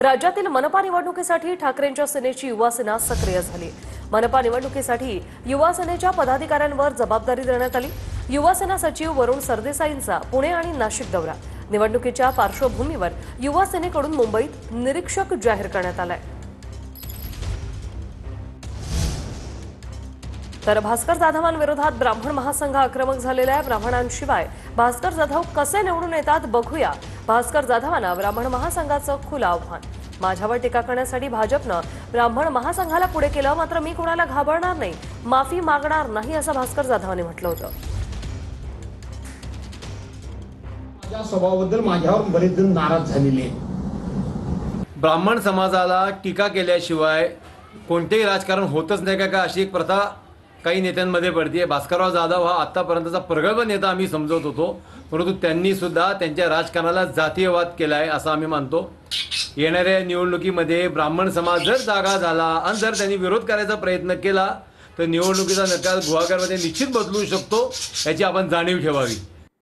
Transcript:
राज्यातील मनपा निवडणुकीसाठी ठाकरेंच्या सेनेची युवा सेना सक्रिय झाली। मनपा निवडणुकीसाठी युवा सेनेच्या पदाधिकाऱ्यांवर जबाबदारी देण्यात आली। युवा सेना सचिव वरुण सरदेसाईंचा पुणे आणि नाशिक दौरा। निवडणुकीच्या पार्श्वभूमीवर युवा सेनेकडून मुंबईत निरीक्षक जाहीर करण्यात आलाय। तर भास्कर जाधवांविरोधात ब्राह्मण महासंघ आक्रमक झालेला आहे। ब्राह्मणांशिवाय भास्कर जाधव कसे निवडून येतात बघूया। भास्कर जाधवांना ब्राह्मण महासंघाचं खुलं आव्हान। माझ्यावर टीका करण्यासाठी भाजपनं ब्राह्मण महासंघाला पुढे केलं, मात्र मी कोणाला घाबरणार नाही, माफी मागणार नाही असं भास्कर जाधवांनी म्हटलं होतं। माझ्या स्वभावाबद्दल माझ्यावर बरेच जण नाराज झालेले आहेत। ब्राह्मण समाजाला टीका केल्याशिवाय कोणतेही राजकारण होतच नाही का अशी एक प्रथा काही नेत्यांमध्ये पडते। भास्करराव जाधव हा आतापर्यंतचा प्रगल्भ नेता आम्ही समजत होतो, परंतु त्यांनी सुद्धा त्यांच्या राजकारणाला जातीयवाद केलाय असं आम्ही मानतो। येणाऱ्या निवडणुकीमध्ये ब्राह्मण समाज जर जागा झाला आणि जर त्यांनी विरोध करायचा प्रयत्न केला तर निवडणुकीचा निकाल गुहागरमध्ये निश्चित बदलू शकतो, याची आपण जाणीव ठेवावी।